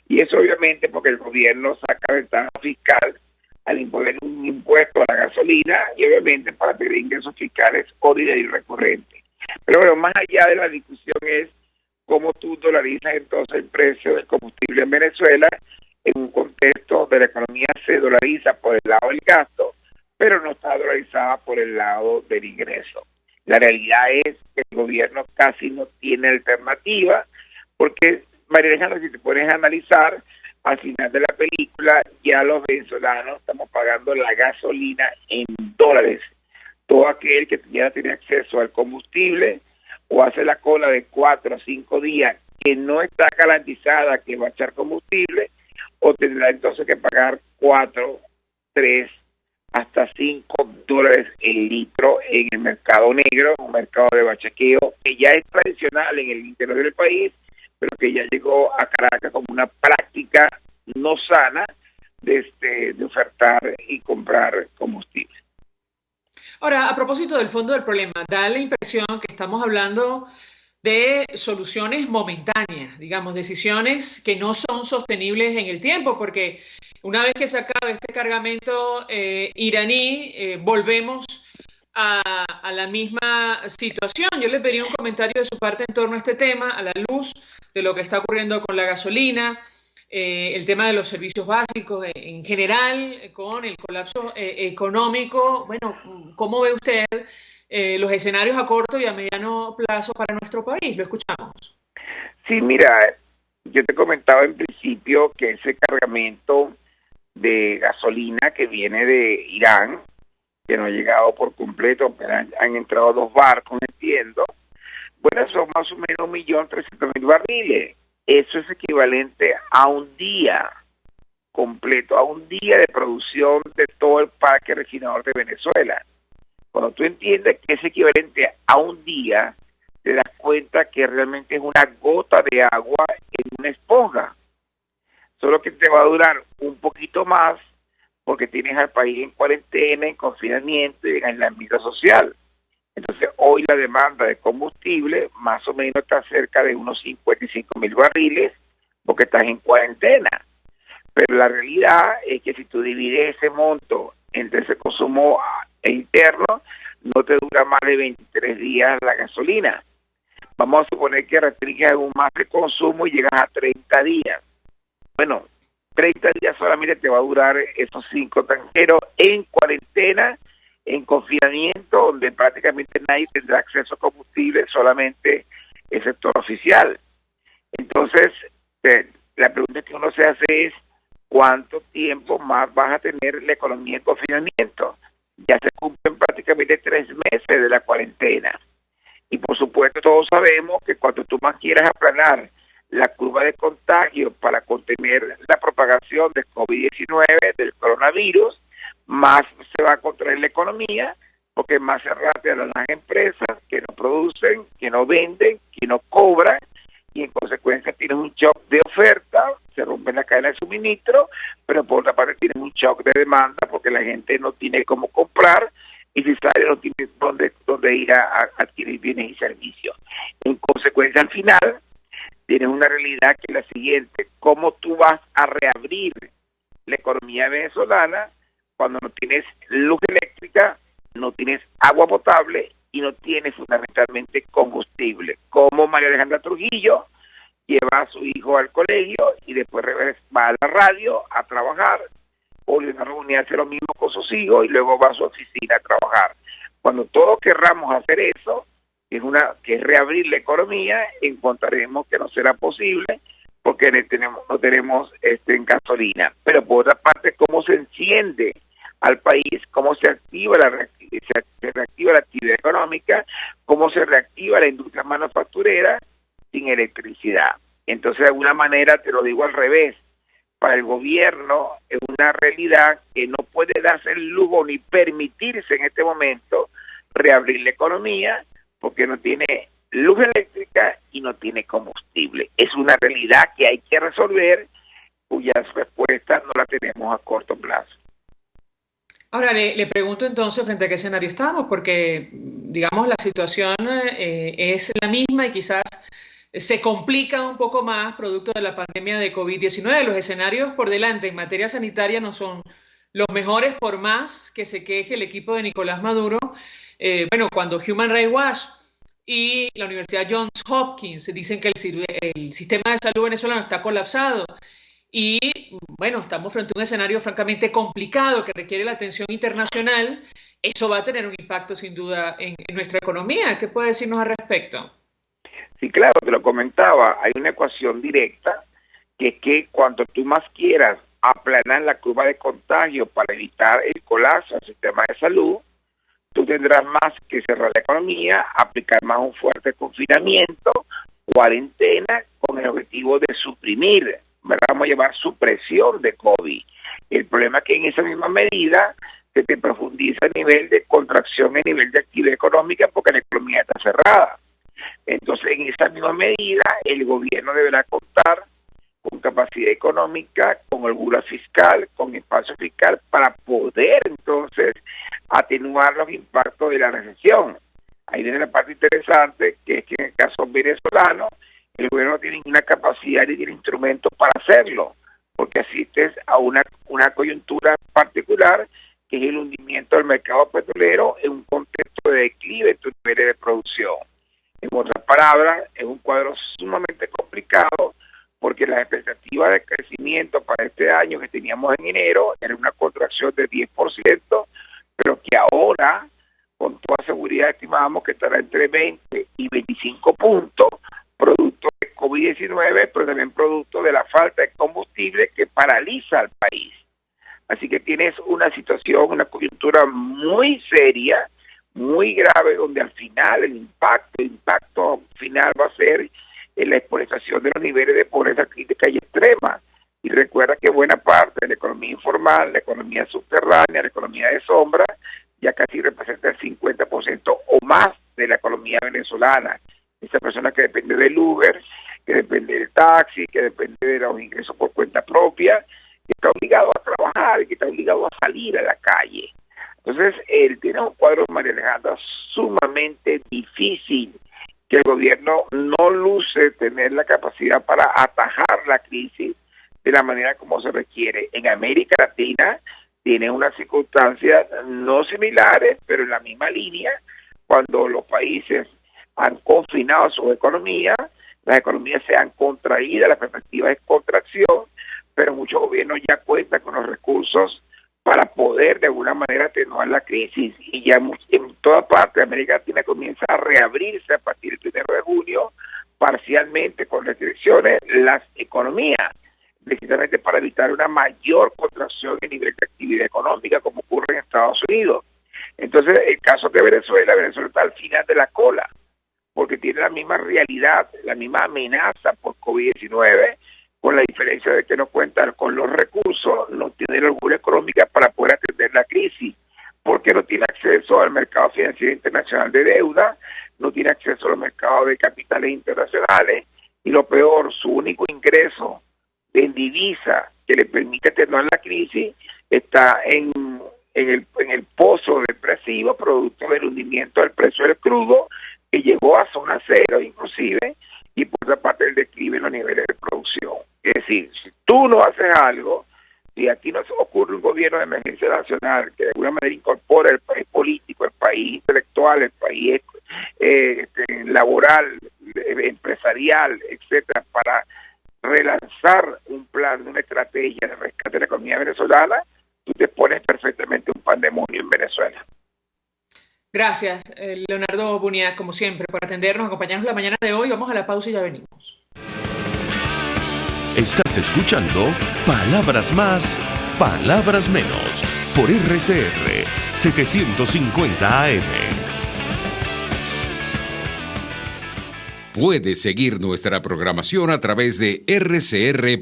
[SPEAKER 9] Y eso obviamente porque el gobierno saca ventaja fiscal al imponer un impuesto a la gasolina, y obviamente para tener ingresos fiscales ordinarios y recurrentes. Pero bueno, más allá de la discusión es cómo tú dolarizas entonces el precio del combustible en Venezuela en un contexto de la economía se dolariza por el lado del gasto, pero no está dolarizada por el lado del ingreso. La realidad es que el gobierno casi no tiene alternativa, porque, María Alejandra, si te pones a analizar, al final de la película ya los venezolanos estamos pagando la gasolina en dólares. Todo aquel que ya tiene acceso al combustible o hace la cola de 4 a 5 días que no está garantizada que va a echar combustible, o tendrá entonces que pagar 4, 3, hasta $5 el litro en el mercado negro, un mercado de bachaqueo que ya es tradicional en el interior del país, pero que ya llegó a Caracas como una práctica no sana de ofertar y comprar combustible.
[SPEAKER 1] Ahora, a propósito del fondo del problema, da la impresión que estamos hablando de soluciones momentáneas, digamos, decisiones que no son sostenibles en el tiempo, porque una vez que se acabe este cargamento iraní, volvemos a la misma situación. Yo le pediría un comentario de su parte en torno a este tema, a la luz de lo que está ocurriendo con la gasolina, el tema de los servicios básicos en general, con el colapso económico. Bueno, ¿cómo ve usted los escenarios a corto y a mediano plazo para nuestro país? Lo escuchamos.
[SPEAKER 9] Sí, mira, yo te comentaba en principio que ese cargamento de gasolina que viene de Irán, que no ha llegado por completo, pero han entrado 2 barcos, entiendo. Bueno, son más o menos 1.300.000 barriles. Eso es equivalente a un día completo, a un día de producción de todo el parque refinador de Venezuela. Cuando tú entiendes que es equivalente a un día, te das cuenta que realmente es una gota de agua en una esponja. Solo que te va a durar un poquito más porque tienes al país en cuarentena, en confinamiento y en aislamiento social. Entonces, hoy la demanda de combustible más o menos está cerca de unos 55.000 barriles porque estás en cuarentena. Pero la realidad es que si tú divides ese monto entre ese consumo interno, no te dura más de 23 días la gasolina. Vamos a suponer que restringes aún más el consumo y llegas a 30 días. Bueno, 30 días solamente te va a durar esos 5 tanqueros en cuarentena, en confinamiento, donde prácticamente nadie tendrá acceso a combustible, solamente el sector oficial. Entonces, la pregunta que uno se hace es, ¿cuánto tiempo más vas a tener la economía en confinamiento? Ya se cumplen prácticamente 3 meses de la cuarentena. Y por supuesto todos sabemos que cuando tú más quieras aplanar la curva de contagio para contener la propagación del COVID-19, del coronavirus, más se va a contraer la economía, porque más se rastrean las empresas que no producen, que no venden, que no cobran, y en consecuencia tienes un shock de oferta, se rompe la cadena de suministro, pero por otra parte tienes un shock de demanda porque la gente no tiene cómo comprar, y si sale no tiene dónde ir a adquirir bienes y servicios. En consecuencia, al final, tienes una realidad que es la siguiente: ¿cómo tú vas a reabrir la economía venezolana cuando no tienes luz eléctrica, no tienes agua potable y no tienes fundamentalmente combustible? ¿Cómo María Alejandra Trujillo lleva a su hijo al colegio y después va a la radio a trabajar, o Leonardo Bonet hace lo mismo con sus hijos y luego va a su oficina a trabajar? Cuando todos querramos hacer eso, que es reabrir la economía, encontraremos que no será posible porque no tenemos en gasolina. Pero por otra parte, ¿cómo se enciende al país? ¿Cómo se reactiva la actividad económica? ¿Cómo se reactiva la industria manufacturera sin electricidad? Entonces, de alguna manera, te lo digo al revés, para el gobierno es una realidad que no puede darse el lujo ni permitirse en este momento reabrir la economía porque no tiene luz eléctrica y no tiene combustible. Es una realidad que hay que resolver, cuyas respuestas no la tenemos a corto plazo.
[SPEAKER 1] Ahora, le pregunto entonces frente a qué escenario estamos, porque, digamos, la situación es la misma y quizás se complica un poco más producto de la pandemia de COVID-19. Los escenarios por delante en materia sanitaria no son los mejores, por más que se queje el equipo de Nicolás Maduro. Cuando Human Rights Watch y la Universidad Johns Hopkins dicen que el sistema de salud venezolano está colapsado y, estamos frente a un escenario francamente complicado que requiere la atención internacional, eso va a tener un impacto sin duda en nuestra economía. ¿Qué puede decirnos al respecto?
[SPEAKER 9] Sí, claro, te lo comentaba, hay una ecuación directa que es que cuando tú más quieras aplanar la curva de contagio para evitar el colapso del sistema de salud, tú tendrás más que cerrar la economía, aplicar más un fuerte confinamiento, cuarentena, con el objetivo de suprimir, ¿verdad? Vamos a llevar supresión de COVID. El problema es que en esa misma medida se te profundiza a nivel de contracción, a nivel de actividad económica, porque la economía está cerrada. Entonces, en esa misma medida, el gobierno deberá contar con capacidad económica, con holgura fiscal, con espacio fiscal, para poder entonces atenuar los impactos de la recesión. Ahí viene la parte interesante, que es que en el caso venezolano, el gobierno no tiene ninguna capacidad ni tiene instrumentos para hacerlo, porque asistes a una coyuntura particular, que es el hundimiento del mercado petrolero en un contexto de declive en tus niveles de producción. En otras palabras, es un cuadro sumamente complicado, porque las expectativas de crecimiento para este año que teníamos en enero era una contracción de 10%, pero que ahora, con toda seguridad, estimamos que estará entre 20 y 25 puntos, producto de COVID-19, pero también producto de la falta de combustible que paraliza al país. Así que tienes una situación, una coyuntura muy seria, muy grave, donde al final el impacto final va a ser en la exponenciación de los niveles de pobreza crítica y extrema. Y recuerda que buena parte de la economía informal, la economía subterránea, la economía de sombra, ya casi representa el 50% o más de la economía venezolana. Esa persona que depende del Uber, que depende del taxi, que depende de los ingresos por cuenta propia, que está obligado a trabajar y que está obligado a salir a la calle. Entonces, él tiene un cuadro, María Alejandra, sumamente difícil, que el gobierno no luce tener la capacidad para atajar la crisis de la manera como se requiere. En América Latina tiene unas circunstancias no similares, pero en la misma línea, cuando los países han confinado sus economías, las economías se han contraído, la perspectiva es contracción, pero muchos gobiernos ya cuentan con los recursos para poder de alguna manera atenuar la crisis, y ya en toda parte de América Latina comienza a reabrirse a partir del 1 de junio, parcialmente con restricciones, las economías, precisamente para evitar una mayor contracción en nivel de actividad económica como ocurre en Estados Unidos. Entonces, el caso de Venezuela está al final de la cola, porque tiene la misma realidad, la misma amenaza por COVID-19, con la diferencia de que no cuenta con los recursos, no tiene la holgura económica para poder atender la crisis, porque no tiene acceso al mercado financiero internacional de deuda, no tiene acceso a los mercados de capitales internacionales, y lo peor, su único ingreso en divisa que le permite atenuar la crisis está en el pozo depresivo, producto del hundimiento del precio del crudo, que llegó a zona cero inclusive, y por otra parte el declive en los niveles de producción. Es decir, si tú no haces algo, si aquí no se ocurre un gobierno de emergencia nacional que de alguna manera incorpora el país político, el país intelectual, el país laboral, empresarial, etcétera, para relanzar un plan, una estrategia de rescate de la economía venezolana, tú te pones perfectamente un pandemonio en Venezuela.
[SPEAKER 1] Gracias, Leonardo Bunia, como siempre, por atendernos, acompañarnos la mañana de hoy. Vamos a la pausa y ya venimos.
[SPEAKER 2] Estás escuchando Palabras Más, Palabras Menos, por RCR 750 AM.
[SPEAKER 5] Puedes seguir nuestra programación a través de rcr.tv,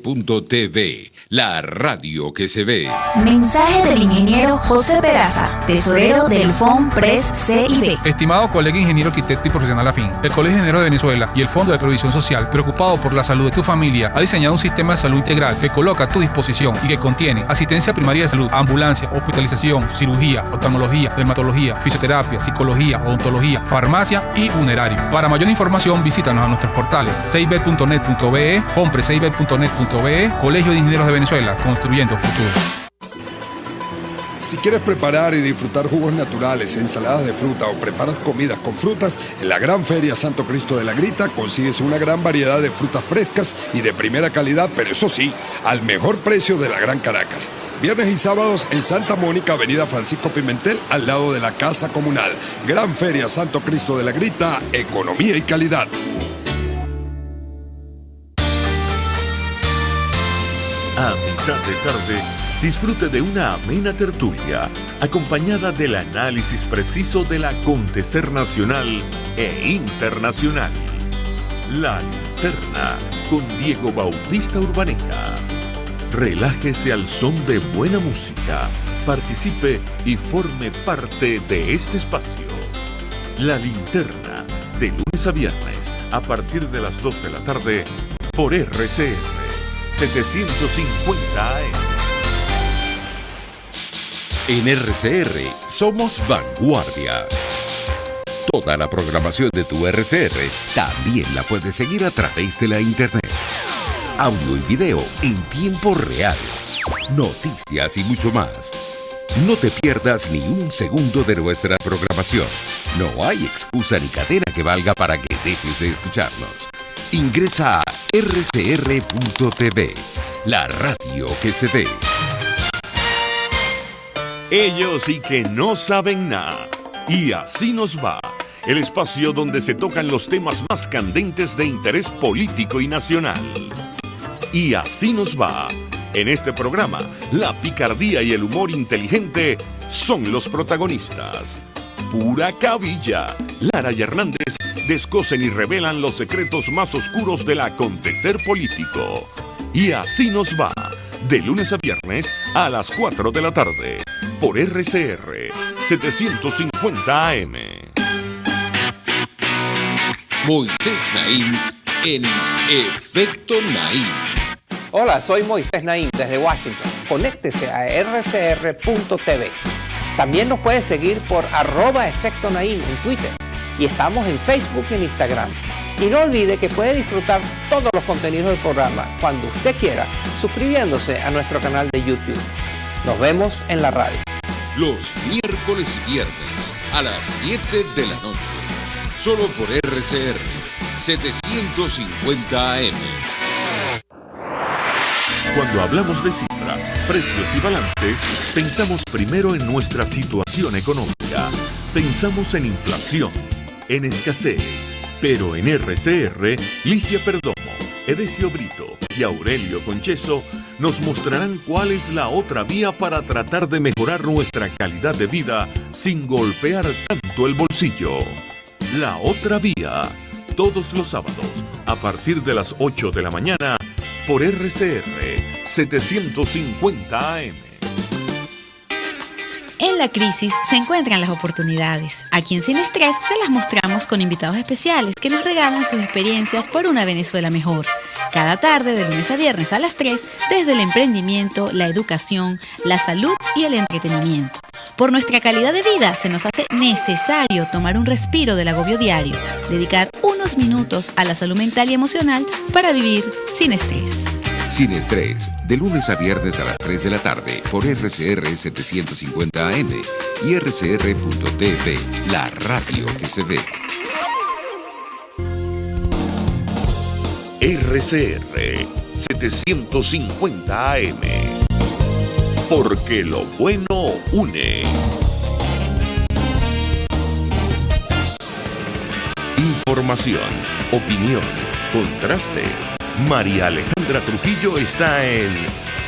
[SPEAKER 5] la radio que se ve.
[SPEAKER 6] Mensaje del ingeniero José Peraza, tesorero del FOMPRES CIB.
[SPEAKER 10] Estimado colega ingeniero arquitecto y profesional afín, el Colegio de Ingenieros de Venezuela y el Fondo de Previsión Social, preocupado por la salud de tu familia, ha diseñado un sistema de salud integral que coloca a tu disposición y que contiene asistencia primaria de salud, ambulancia, hospitalización, cirugía, oftalmología, dermatología, fisioterapia, psicología, odontología, farmacia y funerario. Para mayor información, visítanos a nuestros portales cib.net.be, fomprescib.net.be, Colegio de Ingenieros de Venezuela, construyendo futuro.
[SPEAKER 11] Si quieres preparar y disfrutar jugos naturales, ensaladas de fruta o preparas comidas con frutas, en la Gran Feria Santo Cristo de la Grita consigues una gran variedad de frutas frescas y de primera calidad, pero eso sí, al mejor precio de la Gran Caracas. Viernes y sábados en Santa Mónica, Avenida Francisco Pimentel, al lado de la Casa Comunal. Gran Feria Santo Cristo de la Grita, economía y calidad.
[SPEAKER 2] A mitad de tarde, disfrute de una amena tertulia, acompañada del análisis preciso del acontecer nacional e internacional. La Linterna, con Diego Bautista Urbaneja. Relájese al son de buena música, participe y forme parte de este espacio. La Linterna, de lunes a viernes, a partir de las 2 de la tarde, por RCR 750 AM.
[SPEAKER 5] En RCR somos vanguardia. Toda la programación de tu RCR también la puedes seguir a través de la internet. Audio y video en tiempo real. Noticias y mucho más. No te pierdas ni un segundo de nuestra programación. No hay excusa ni cadena que valga para que dejes de escucharnos. Ingresa a rcr.tv, la radio que se ve.
[SPEAKER 2] Ellos y que no saben nada. Y así nos va. El espacio donde se tocan los temas más candentes de interés político y nacional. Y así nos va. En este programa, la picardía y el humor inteligente son los protagonistas. Pura cabilla. Lara y Hernández descosen y revelan los secretos más oscuros del acontecer político. Y así nos va. De lunes a viernes a las 4 de la tarde. Por RCR 750 AM.
[SPEAKER 5] Moisés Naim en Efecto Naim.
[SPEAKER 12] Hola, soy Moisés Naim desde Washington. Conéctese a rcr.tv. También nos puede seguir por @Efecto Naim en Twitter. Y estamos en Facebook y en Instagram. Y no olvide que puede disfrutar todos los contenidos del programa cuando usted quiera, suscribiéndose a nuestro canal de YouTube. Nos vemos en la radio.
[SPEAKER 5] Los miércoles y viernes a las 7 de la noche. Solo por RCR 750 AM.
[SPEAKER 2] Cuando hablamos de cifras, precios y balances, pensamos primero en nuestra situación económica. Pensamos en inflación, en escasez. Pero en RCR, Ligia Perdomo, Edesio Brito y Aurelio Concheso nos mostrarán cuál es la otra vía para tratar de mejorar nuestra calidad de vida sin golpear tanto el bolsillo. La otra vía, todos los sábados, a partir de las 8 de la mañana, por RCR 750 AM.
[SPEAKER 13] En la crisis se encuentran las oportunidades. Aquí en Sin Estrés se las mostramos con invitados especiales que nos regalan sus experiencias por una Venezuela mejor. Cada tarde, de lunes a viernes a las 3, desde el emprendimiento, la educación, la salud y el entretenimiento. Por nuestra calidad de vida se nos hace necesario tomar un respiro del agobio diario, dedicar 1 unos minutos a la salud mental y emocional para vivir sin estrés.
[SPEAKER 5] Sin estrés, de lunes a viernes a las 3 de la tarde por RCR 750 AM y rcr.tv, la radio que se ve.
[SPEAKER 2] RCR 750 AM. Porque lo bueno une. Información, opinión, contraste. María Alejandra Trujillo está en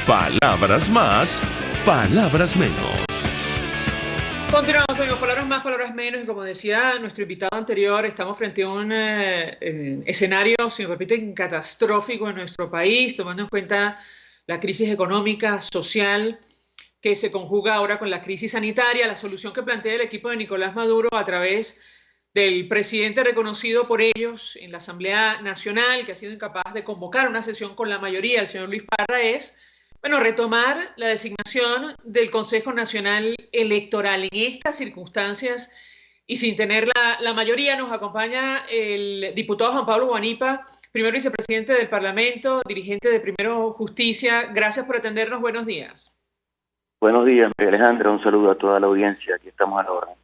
[SPEAKER 2] Palabras Más, Palabras Menos.
[SPEAKER 1] Continuamos en Palabras Más, Palabras Menos, y como decía nuestro invitado anterior, estamos frente a un escenario, si me permiten, catastrófico en nuestro país, tomando en cuenta la crisis económica, social, que se conjuga ahora con la crisis sanitaria. La solución que plantea el equipo de Nicolás Maduro a través del presidente reconocido por ellos en la Asamblea Nacional, que ha sido incapaz de convocar una sesión con la mayoría, el señor Luis Parra, es, bueno, retomar la designación del Consejo Nacional Electoral. En estas circunstancias y sin tener la mayoría, nos acompaña el diputado Juan Pablo Guanipa, primer vicepresidente del Parlamento, dirigente de Primero Justicia. Gracias por atendernos. Buenos días.
[SPEAKER 14] Buenos días, María Alejandra. Un saludo a toda la audiencia. Aquí estamos a la orden.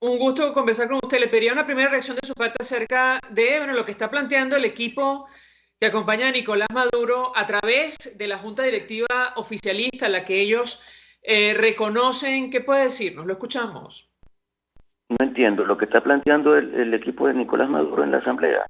[SPEAKER 1] Un gusto conversar con usted. Le pediría una primera reacción de su parte acerca de lo que está planteando el equipo que acompaña a Nicolás Maduro a través de la Junta Directiva oficialista, la que ellos reconocen. ¿Qué puede decirnos? Lo escuchamos.
[SPEAKER 14] No entiendo. ¿Lo que está planteando el equipo de Nicolás Maduro en la Asamblea?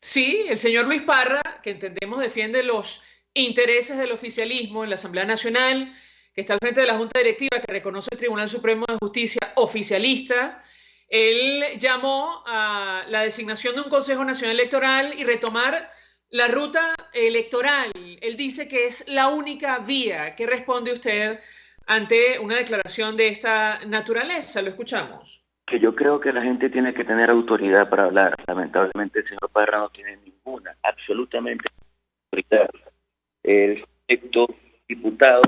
[SPEAKER 1] Sí, el señor Luis Parra, que entendemos defiende los intereses del oficialismo en la Asamblea Nacional, que está al frente de la Junta Directiva, que reconoce el Tribunal Supremo de Justicia oficialista. Él llamó a la designación de un Consejo Nacional Electoral y retomar la ruta electoral. Él dice que es la única vía. ¿Qué responde usted ante una declaración de esta naturaleza? Lo escuchamos.
[SPEAKER 14] Que yo creo que la gente tiene que tener autoridad para hablar. Lamentablemente el señor Parra no tiene ninguna, absolutamente autoridad. El electo diputado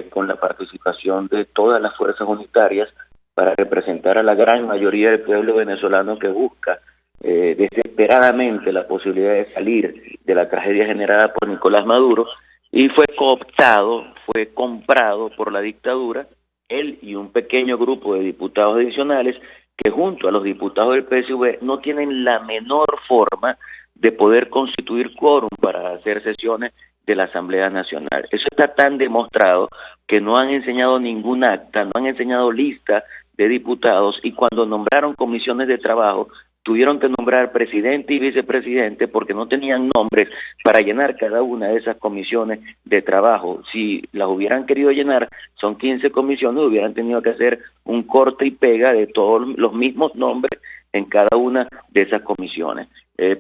[SPEAKER 14] con la participación de todas las fuerzas unitarias para representar a la gran mayoría del pueblo venezolano que busca desesperadamente la posibilidad de salir de la tragedia generada por Nicolás Maduro, y fue cooptado, fue comprado por la dictadura, él y un pequeño grupo de diputados adicionales que junto a los diputados del PSV no tienen la menor forma de poder constituir quórum para hacer sesiones de la Asamblea Nacional. Eso está tan demostrado que no han enseñado ningún acta, no han enseñado lista de diputados, y cuando nombraron comisiones de trabajo tuvieron que nombrar presidente y vicepresidente porque no tenían nombres para llenar cada una de esas comisiones de trabajo. Si las hubieran querido llenar, son 15 comisiones, hubieran tenido que hacer un corte y pega de todos los mismos nombres en cada una de esas comisiones.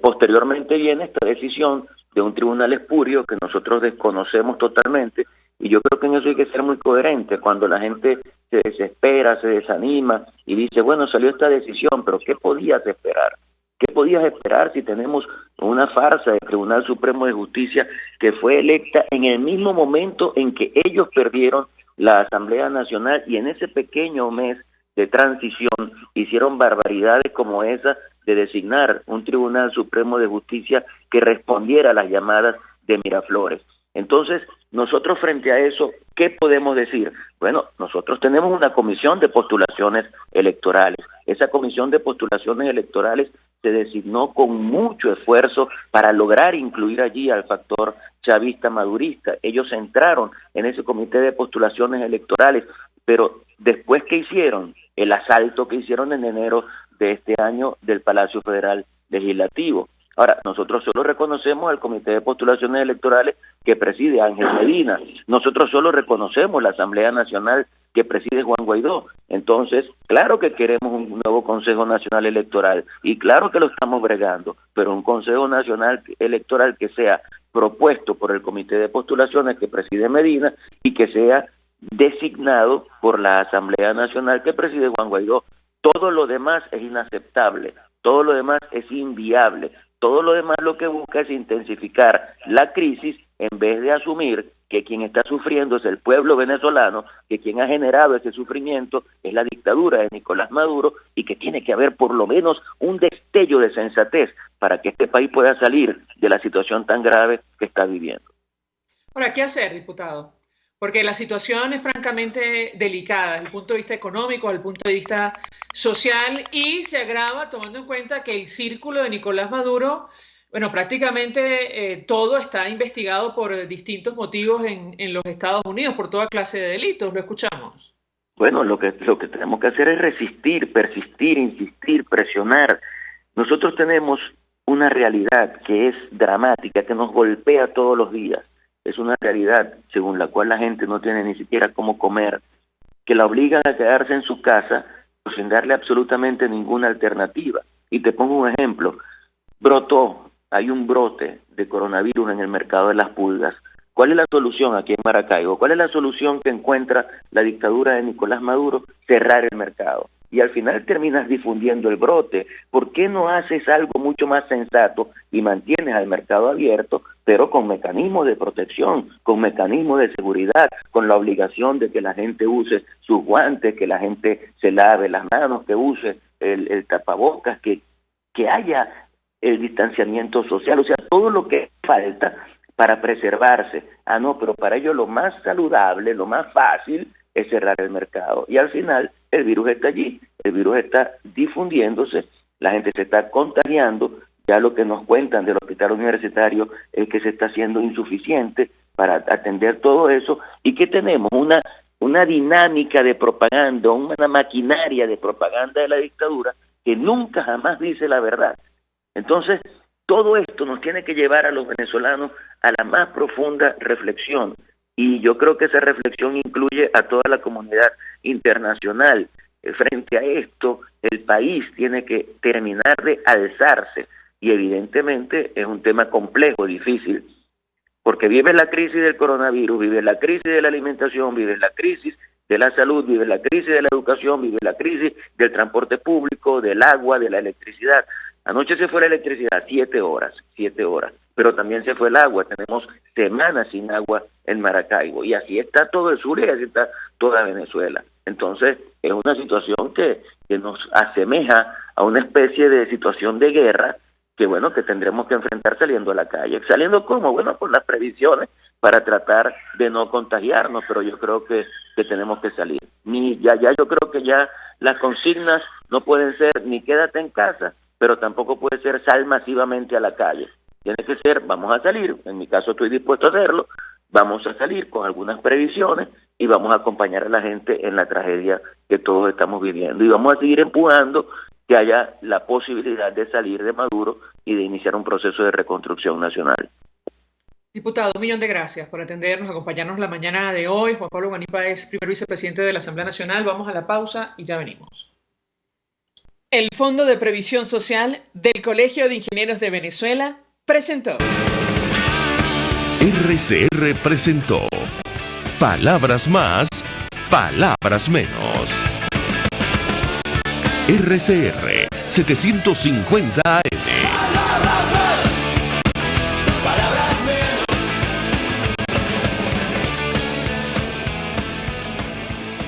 [SPEAKER 14] Posteriormente viene esta decisión de un tribunal espurio que nosotros desconocemos totalmente, y yo creo que en eso hay que ser muy coherente. Cuando la gente se desespera, se desanima y dice, bueno, salió esta decisión, pero ¿qué podías esperar? ¿Qué podías esperar si tenemos una farsa del Tribunal Supremo de Justicia que fue electa en el mismo momento en que ellos perdieron la Asamblea Nacional, y en ese pequeño mes de transición hicieron barbaridades como esa de designar un Tribunal Supremo de Justicia que respondiera a las llamadas de Miraflores? Entonces, nosotros frente a eso, ¿qué podemos decir? Bueno, nosotros tenemos una comisión de postulaciones electorales. Esa comisión de postulaciones electorales se designó con mucho esfuerzo para lograr incluir allí al factor chavista madurista. Ellos entraron en ese comité de postulaciones electorales, pero después, ¿qué hicieron? El asalto que hicieron en enero de este año del Palacio Federal Legislativo. Ahora, nosotros solo reconocemos al Comité de Postulaciones Electorales que preside Ángel Medina. Nosotros solo reconocemos la Asamblea Nacional que preside Juan Guaidó. Entonces, claro que queremos un nuevo Consejo Nacional Electoral, y claro que lo estamos bregando, pero un Consejo Nacional Electoral que sea propuesto por el Comité de Postulaciones que preside Medina y que sea designado por la Asamblea Nacional que preside Juan Guaidó. Todo lo demás es inaceptable, todo lo demás es inviable. Todo lo demás lo que busca es intensificar la crisis en vez de asumir que quien está sufriendo es el pueblo venezolano, que quien ha generado ese sufrimiento es la dictadura de Nicolás Maduro y que tiene que haber por lo menos un destello de sensatez para que este país pueda salir de la situación tan grave que está viviendo.
[SPEAKER 1] Ahora, ¿qué hacer, diputado? Porque la situación es francamente delicada desde el punto de vista económico, desde el punto de vista social, y se agrava tomando en cuenta que el círculo de Nicolás Maduro, bueno, prácticamente todo está investigado por distintos motivos en los Estados Unidos, por toda clase de delitos. Lo escuchamos.
[SPEAKER 14] Bueno, lo que tenemos que hacer es resistir, persistir, insistir, presionar. Nosotros tenemos una realidad que es dramática, que nos golpea todos los días. Es una realidad según la cual la gente no tiene ni siquiera cómo comer, que la obligan a quedarse en su casa sin darle absolutamente ninguna alternativa. Y te pongo un ejemplo. Hay un brote de coronavirus en el mercado de las pulgas. ¿Cuál es la solución aquí en Maracaibo? ¿Cuál es la solución que encuentra la dictadura de Nicolás Maduro? Cerrar el mercado. Y al final terminas difundiendo el brote. ¿Por qué no haces algo mucho más sensato y mantienes al mercado abierto, pero con mecanismos de protección, con mecanismos de seguridad, con la obligación de que la gente use sus guantes, que la gente se lave las manos, que use el tapabocas, que haya el distanciamiento social, o sea, todo lo que falta para preservarse? No, pero para ello lo más saludable, lo más fácil es cerrar el mercado. Y al final el virus está allí, el virus está difundiéndose, la gente se está contagiando. Ya lo que nos cuentan del hospital universitario es que se está haciendo insuficiente para atender todo eso, y que tenemos una dinámica de propaganda, una maquinaria de propaganda de la dictadura que nunca jamás dice la verdad. Entonces, todo esto nos tiene que llevar a los venezolanos a la más profunda reflexión, y yo creo que esa reflexión incluye a toda la comunidad internacional. Frente a esto, el país tiene que terminar de alzarse, y evidentemente es un tema complejo, difícil, porque vive la crisis del coronavirus, vive la crisis de la alimentación, vive la crisis de la salud, vive la crisis de la educación, vive la crisis del transporte público, del agua, de la electricidad. Anoche se fue la electricidad 7 horas, pero también se fue el agua. Tenemos semanas sin agua en Maracaibo, y así está todo el sur y así está toda Venezuela. Entonces es una situación que nos asemeja a una especie de situación de guerra que tendremos que enfrentar saliendo a la calle. ¿Saliendo cómo? Bueno, con las previsiones para tratar de no contagiarnos, pero yo creo que tenemos que salir. Yo creo que ya las consignas no pueden ser ni quédate en casa, pero tampoco puede ser sal masivamente a la calle. Tiene que ser, vamos a salir, en mi caso estoy dispuesto a hacerlo, vamos a salir con algunas previsiones y vamos a acompañar a la gente en la tragedia que todos estamos viviendo. Y vamos a seguir empujando que haya la posibilidad de salir de Maduro y de iniciar un proceso de reconstrucción nacional.
[SPEAKER 1] Diputado, un millón de gracias por atendernos, acompañarnos la mañana de hoy. Juan Pablo Guanipa es primer vicepresidente de la Asamblea Nacional. Vamos a la pausa y ya venimos. El Fondo de Previsión Social del Colegio de Ingenieros de Venezuela presentó.
[SPEAKER 2] RCR presentó Palabras Más, Palabras Menos. RCR 750 AM.